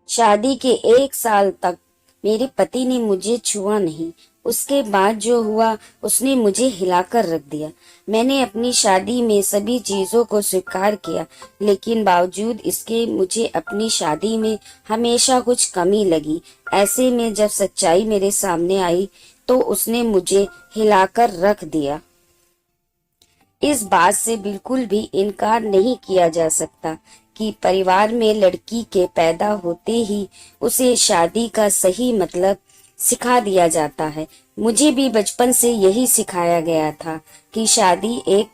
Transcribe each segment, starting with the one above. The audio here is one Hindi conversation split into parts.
शादी के 1 साल तक मेरे पति ने मुझे छुआ नहीं। उसके बाद जो हुआ उसने मुझे हिलाकर रख दिया। मैंने अपनी शादी में सभी चीजों को स्वीकार किया, लेकिन बावजूद इसके मुझे अपनी शादी में हमेशा कुछ कमी लगी। ऐसे में जब सच्चाई मेरे सामने आई तो उसने मुझे हिलाकर रख दिया। इस बात से बिल्कुल भी इनकार नहीं किया जा सकता कि परिवार में लड़की के पैदा होते ही उसे शादी का सही मतलब सिखा दिया जाता है। मुझे भी बचपन से यही सिखाया गया था कि शादी एक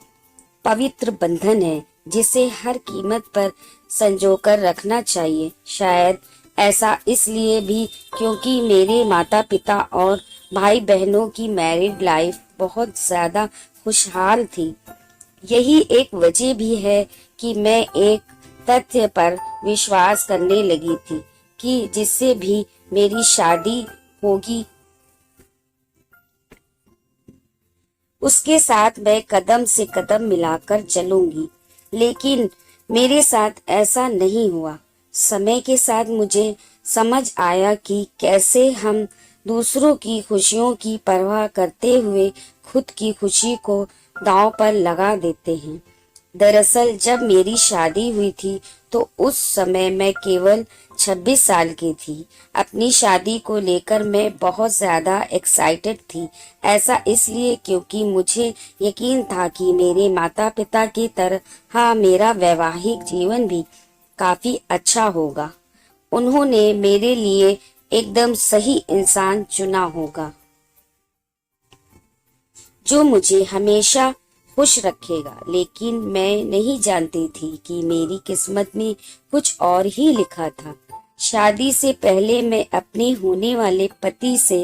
पवित्र बंधन है जिसे हर कीमत पर संजोकर रखना चाहिए। शायद ऐसा इसलिए भी क्योंकि मेरे माता पिता और भाई बहनों की मैरिड लाइफ बहुत ज्यादा खुशहाल थी। यही एक वजह भी है कि मैं एक तथ्य पर विश्वास करने लगी थी कि जिससे भी मेरी शादी होगी उसके साथ मैं कदम से कदम मिलाकर चलूंगी। लेकिन मेरे साथ ऐसा नहीं हुआ। समय के साथ मुझे समझ आया कि कैसे हम दूसरों की खुशियों की परवाह करते हुए खुद की खुशी को दांव पर लगा देते हैं। दरअसल जब मेरी शादी हुई थी तो उस समय मैं केवल 26 साल की थी। अपनी शादी को लेकर मैं बहुत ज्यादा एक्साइटेड थी। ऐसा इसलिए क्योंकि मुझे यकीन था कि मेरे माता पिता की तरह मेरा वैवाहिक जीवन भी काफी अच्छा होगा। उन्होंने मेरे लिए एकदम सही इंसान चुना होगा जो मुझे हमेशा खुश रखेगा। लेकिन मैं नहीं जानती थी कि मेरी किस्मत में कुछ और ही लिखा था। शादी से पहले मैं अपने होने वाले पति से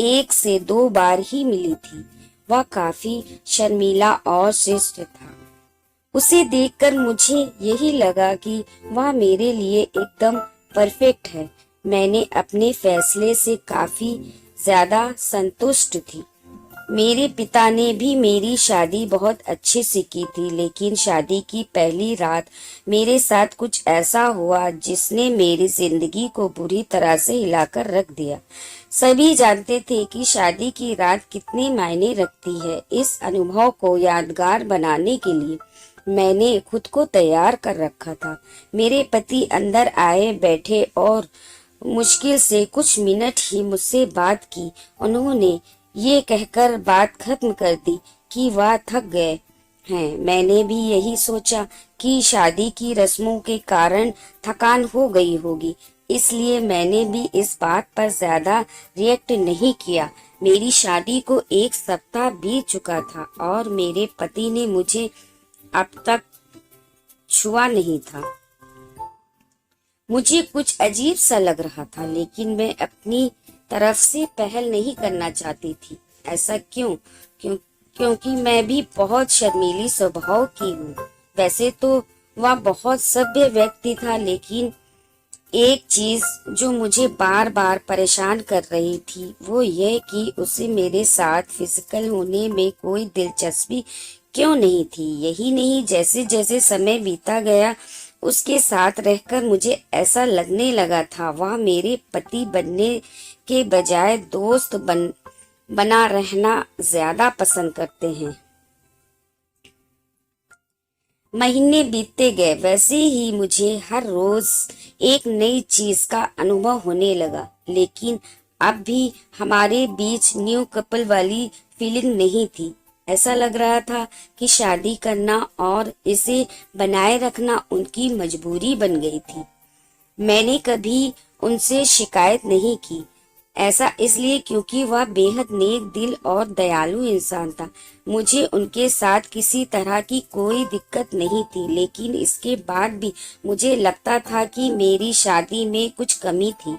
1 से 2 बार ही मिली थी। वह काफी शर्मीला और शिष्ट था। उसे देखकर मुझे यही लगा कि वह मेरे लिए एकदम परफेक्ट है। मैंने अपने फैसले से काफी ज्यादा संतुष्ट थी। मेरे पिता ने भी मेरी शादी बहुत अच्छे से की थी, लेकिन शादी की पहली रात मेरे साथ कुछ ऐसा हुआ जिसने मेरी जिंदगी को बुरी तरह से हिलाकर रख दिया। सभी जानते थे कि शादी की रात कितने मायने रखती है। इस अनुभव को यादगार बनाने के लिए मैंने खुद को तैयार कर रखा था। मेरे पति अंदर आए, बैठे और मुश्किल से कुछ मिनट ही मुझसे बात की। उन्होंने ये कहकर बात खत्म कर दी कि वह थक गए हैं। मैंने भी यही सोचा कि शादी की रस्मों के कारण थकान हो गई होगी, इसलिए मैंने भी इस बात पर ज्यादा रिएक्ट नहीं किया। मेरी शादी को 1 सप्ताह बीत चुका था और मेरे पति ने मुझे अब तक छुआ नहीं था। मुझे कुछ अजीब सा लग रहा था, लेकिन मैं अपनी तरफ से पहल नहीं करना चाहती थी। ऐसा क्योंकि मैं भी बहुत शर्मीली स्वभाव की हूँ। वैसे तो वह बहुत सभ्य व्यक्ति था, लेकिन एक चीज जो मुझे बार बार परेशान कर रही थी वो ये कि उसे मेरे साथ फिजिकल होने में कोई दिलचस्पी क्यों नहीं थी। यही नहीं, जैसे जैसे समय बीता गया उसके साथ रहकर मुझे ऐसा लगने लगा था वह मेरे पति बनने के बजाय दोस्त बना रहना ज्यादा पसंद करते हैं। महीने बीतते गए, वैसे ही मुझे हर रोज एक नई चीज का अनुभव होने लगा। लेकिन अब भी हमारे बीच न्यू कपल वाली फीलिंग नहीं थी। ऐसा लग रहा था कि शादी करना और इसे बनाए रखना उनकी मजबूरी बन गई थी। मैंने कभी उनसे शिकायत नहीं की। ऐसा इसलिए क्योंकि वह बेहद नेक दिल और दयालु इंसान था। मुझे उनके साथ किसी तरह की कोई दिक्कत नहीं थी, लेकिन इसके बाद भी मुझे लगता था कि मेरी शादी में कुछ कमी थी।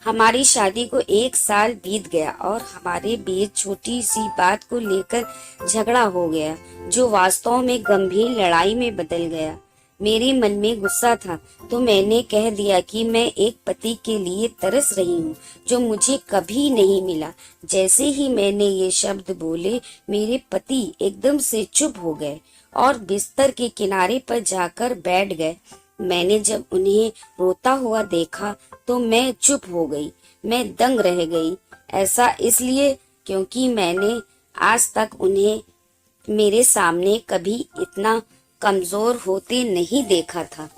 हमारी शादी को 1 साल बीत गया और हमारे बीच छोटी सी बात को लेकर झगड़ा हो गया, जो वास्तव में गंभीर लड़ाई में बदल गया। मेरे मन में गुस्सा था तो मैंने कह दिया कि मैं एक पति के लिए तरस रही हूँ जो मुझे कभी नहीं मिला। जैसे ही मैंने ये शब्द बोले, मेरे पति एकदम से चुप हो गए और बिस्तर के किनारे पर जाकर बैठ गए। मैंने जब उन्हें रोता हुआ देखा तो मैं चुप हो गई। मैं दंग रह गई। ऐसा इसलिए क्योंकि मैंने आज तक उन्हें मेरे सामने कभी इतना कमजोर होते नहीं देखा था।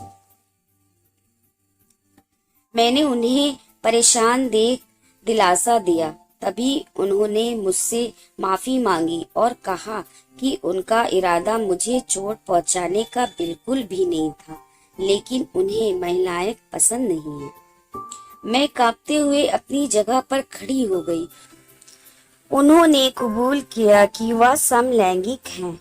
मैंने उन्हें परेशान देख दिलासा दिया। तभी उन्होंने मुझसे माफी मांगी और कहा कि उनका इरादा मुझे चोट पहुंचाने का बिल्कुल भी नहीं था, लेकिन उन्हें महिलाएं पसंद नहीं है। मैं कांपते हुए अपनी जगह पर खड़ी हो गई। उन्होंने कबूल किया कि वह समलैंगिक हैं।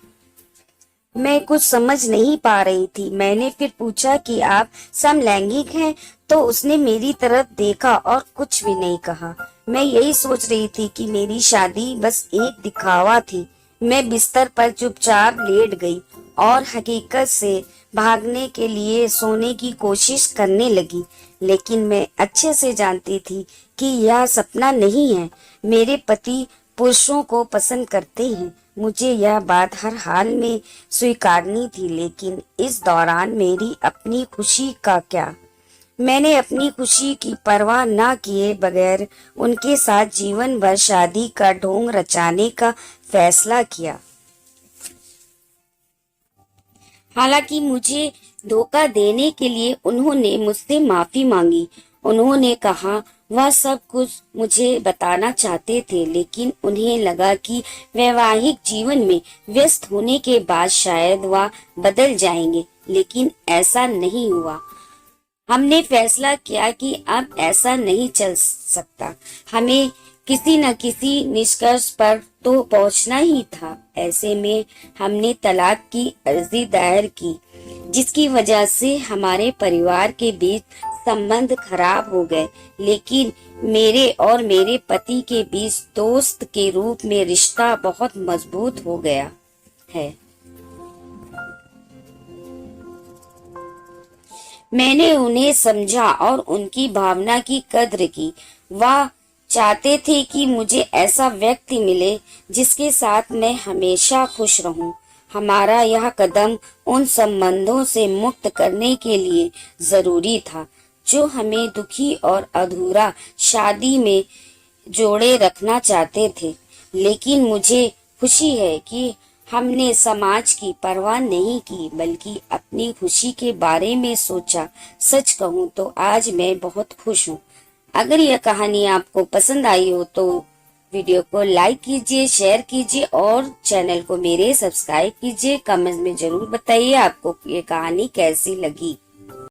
मैं कुछ समझ नहीं पा रही थी। मैंने फिर पूछा कि आप समलैंगिक हैं, तो उसने मेरी तरफ देखा और कुछ भी नहीं कहा। मैं यही सोच रही थी कि मेरी शादी बस एक दिखावा थी। मैं बिस्तर पर चुपचाप लेट गई और हकीकत से भागने के लिए सोने की कोशिश करने लगी, लेकिन मैं अच्छे से जानती थी कि यह सपना नहीं है। मेरे पति पुरुषों को पसंद करते हैं। मुझे यह बात हर हाल में स्वीकारनी थी, लेकिन इस दौरान मेरी अपनी खुशी का क्या? मैंने अपनी खुशी की परवाह न किए बगैर उनके साथ जीवन भर शादी का ढोंग रचाने का फैसला किया। हालांकि मुझे धोखा देने के लिए उन्होंने मुझसे माफी मांगी। उन्होंने कहा वह सब कुछ मुझे बताना चाहते थे, लेकिन उन्हें लगा कि वैवाहिक जीवन में व्यस्त होने के बाद शायद वह बदल जाएंगे, लेकिन ऐसा नहीं हुआ। हमने फैसला किया कि अब ऐसा नहीं चल सकता। हमें किसी न किसी निष्कर्ष पर तो पहुंचना ही था। ऐसे में हमने तलाक की अर्जी दायर की, जिसकी वजह से हमारे परिवार के बीच संबंध खराब हो गए, लेकिन मेरे और मेरे पति के बीच दोस्त के रूप में रिश्ता बहुत मजबूत हो गया है। मैंने उन्हें समझा और उनकी भावना की कद्र की। वह चाहते थे कि मुझे ऐसा व्यक्ति मिले जिसके साथ मैं हमेशा खुश रहूं। हमारा यह कदम उन संबंधों से मुक्त करने के लिए जरूरी था जो हमें दुखी और अधूरा शादी में जोड़े रखना चाहते थे। लेकिन मुझे खुशी है कि हमने समाज की परवाह नहीं की, बल्कि अपनी खुशी के बारे में सोचा। सच कहूँ तो आज मैं बहुत खुश हूँ। अगर यह कहानी आपको पसंद आई हो तो वीडियो को लाइक कीजिए, शेयर कीजिए और चैनल को मेरे सब्सक्राइब कीजिए। कमेंट्स में जरूर बताइए आपको ये कहानी कैसी लगी।